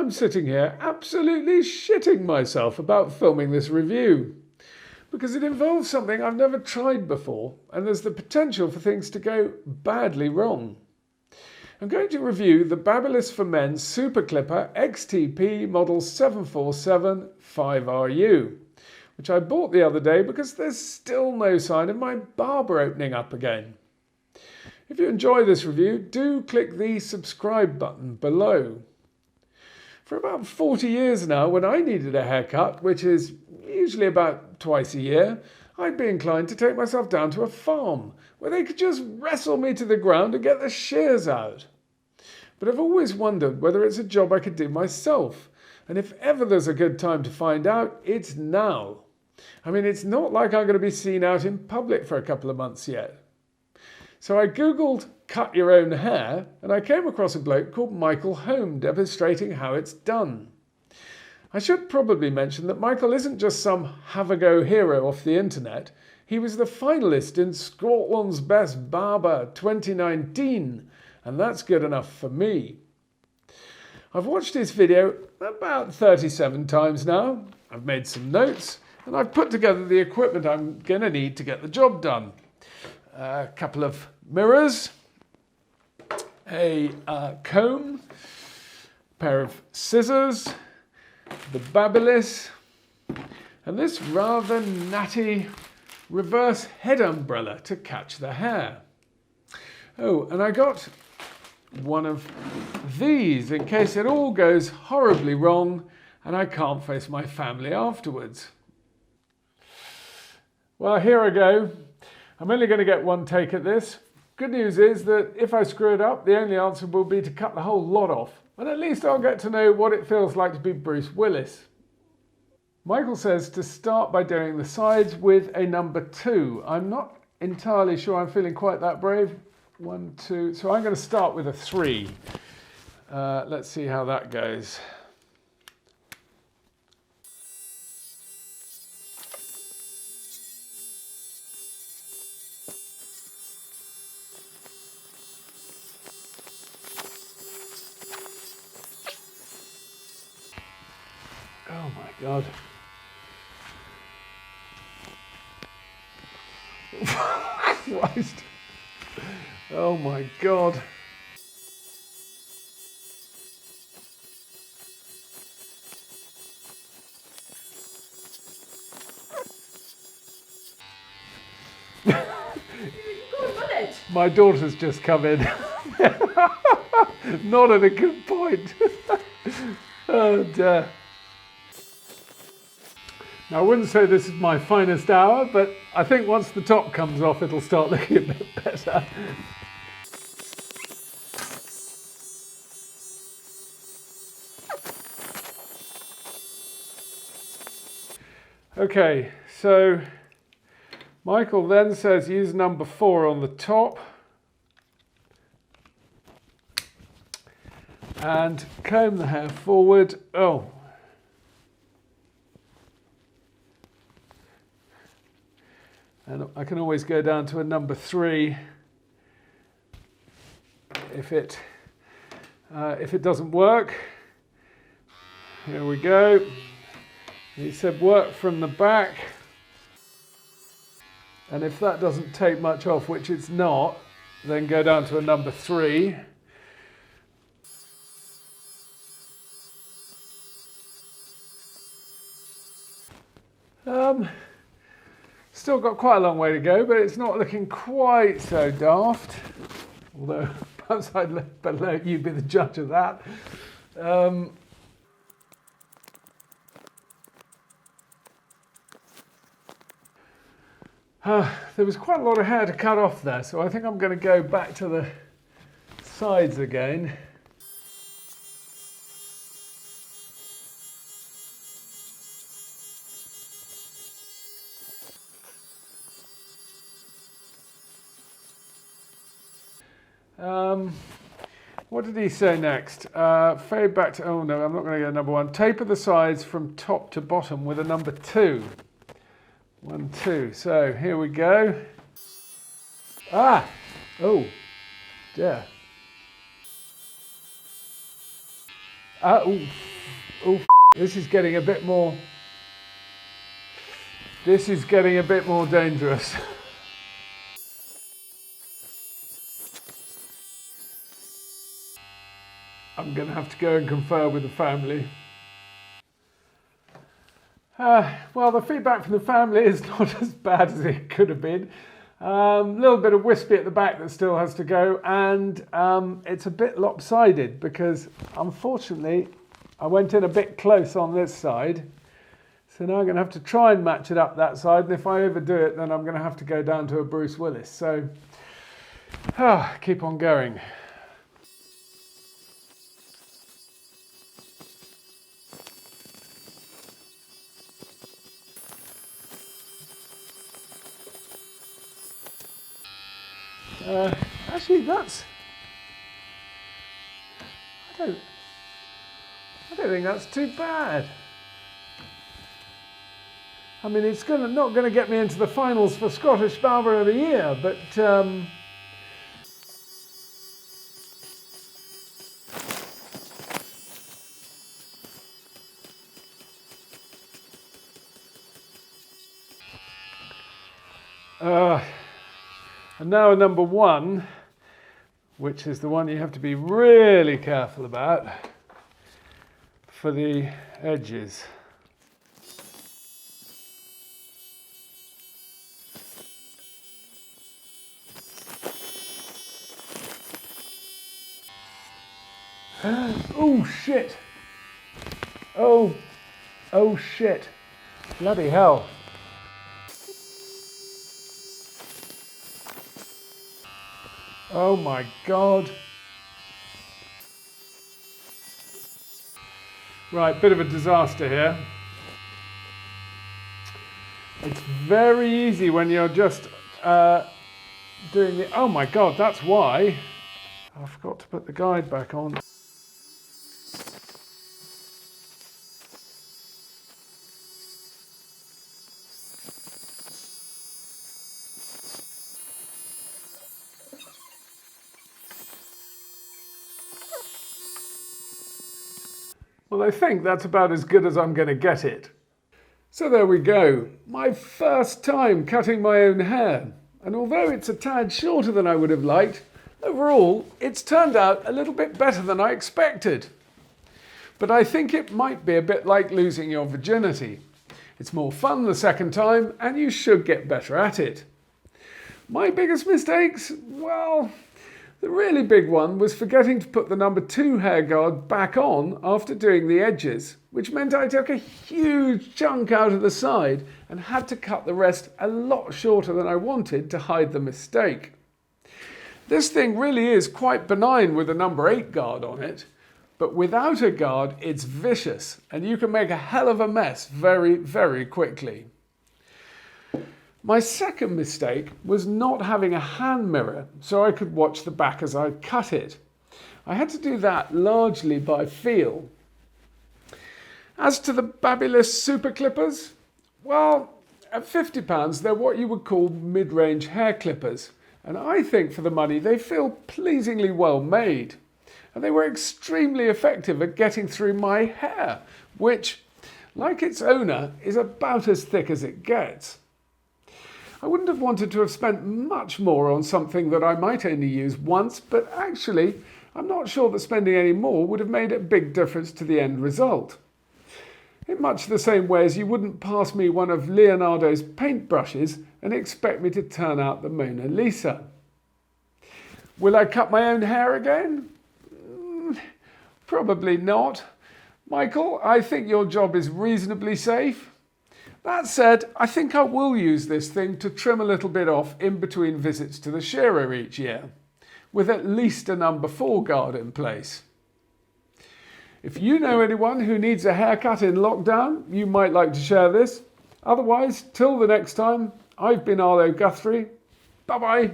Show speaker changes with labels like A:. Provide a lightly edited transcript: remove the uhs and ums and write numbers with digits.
A: I'm sitting here absolutely shitting myself about filming this review because it involves something I've never tried before and there's the potential for things to go badly wrong. I'm going to review the Babyliss for Men Super Clipper XTP model 747 5RU, which I bought the other day because there's still no sign of my barber opening up again. If you enjoy this review, do click the subscribe button below. For about 40 years now, when I needed a haircut, which is usually about twice a year, I'd be inclined to take myself down to a farm where they could just wrestle me to the ground and get the shears out. But I've always wondered whether it's a job I could do myself, and if ever there's a good time to find out, it's now. I mean, it's not like I'm going to be seen out in public for a couple of months yet. So I googled cut your own hair and I came across a bloke called Michael Home demonstrating how it's done. I should probably mention that Michael isn't just some have-a-go hero off the internet. He was the finalist in Scotland's Best Barber 2019, and that's good enough for me. I've watched his video about 37 times now. I've made some notes and I've put together the equipment I'm going to need to get the job done. A couple of mirrors, a comb, a pair of scissors, the Babyliss, and this rather natty reverse head umbrella to catch the hair. Oh, and I got one of these in case it all goes horribly wrong and I can't face my family afterwards. Well, here I go. I'm only going to get one take at this. Good news is that if I screw it up, the only answer will be to cut the whole lot off. And at least I'll get to know what it feels like to be Bruce Willis. Michael says to start by doing the sides with a number 2. I'm not entirely sure I'm feeling quite that brave. 1, 2, so I'm going to start with a 3. Let's see how that goes. Oh my God. Christ. Oh my God. My daughter's just come in. Not at a good point. Oh dear. Now, I wouldn't say this is my finest hour, but I think once the top comes off, it'll start looking a bit better. Okay, so Michael then says use number 4 on the top and comb the hair forward. Oh. And I can always go down to a number 3 if it doesn't work. Here we go. He said work from the back. And if that doesn't take much off, which it's not, then go down to a number 3. Still got quite a long way to go, but it's not looking quite so daft. Although, perhaps I'd let you be the judge of that. There was quite a lot of hair to cut off there, so I think I'm going to go back to the sides again. What did he say next? Fade back to, oh no, I'm not going to go number 1. Taper the sides from top to bottom with a number 2. 1, 2. So here we go. Ah! Oh, dear. Oh, Oh, this is getting a bit more... This is getting a bit more dangerous. I'm going to have to go and confer with the family. Well, the feedback from the family is not as bad as it could have been. A little bit of wispy at the back that still has to go, and it's a bit lopsided because, unfortunately, I went in a bit close on this side. So now I'm going to have to try and match it up that side, and if I overdo it, then I'm going to have to go down to a Bruce Willis. So, keep on going. Actually, that's... I don't think that's too bad. I mean, it's not going to get me into the finals for Scottish Barber of the Year, but and now a number one, which is the one you have to be really careful about for the edges. Oh shit! Oh shit! Bloody hell! Oh my God! Right, bit of a disaster here. It's very easy when you're just doing the... Oh my God, that's why. I forgot to put the guide back on. Well, I think that's about as good as I'm going to get it. So there we go. My first time cutting my own hair. And although it's a tad shorter than I would have liked, overall, it's turned out a little bit better than I expected. But I think it might be a bit like losing your virginity. It's more fun the second time, and you should get better at it. My biggest mistakes? Well, the really big one was forgetting to put the number 2 hair guard back on after doing the edges, which meant I took a huge chunk out of the side and had to cut the rest a lot shorter than I wanted to hide the mistake. This thing really is quite benign with a number 8 guard on it, but without a guard it's vicious and you can make a hell of a mess very, very quickly. My second mistake was not having a hand mirror so I could watch the back as I cut it. I had to do that largely by feel. As to the Babyliss super clippers, well, at £50 they're what you would call mid-range hair clippers, and I think for the money they feel pleasingly well made. And they were extremely effective at getting through my hair, which, like its owner, is about as thick as it gets. I wouldn't have wanted to have spent much more on something that I might only use once, but actually, I'm not sure that spending any more would have made a big difference to the end result. In much the same way as you wouldn't pass me one of Leonardo's paintbrushes and expect me to turn out the Mona Lisa. Will I cut my own hair again? Probably not. Michael, I think your job is reasonably safe. That said, I think I will use this thing to trim a little bit off in between visits to the shearer each year, with at least a number 4 guard in place. If you know anyone who needs a haircut in lockdown, you might like to share this. Otherwise, till the next time, I've been Arlo Guthrie. Bye-bye.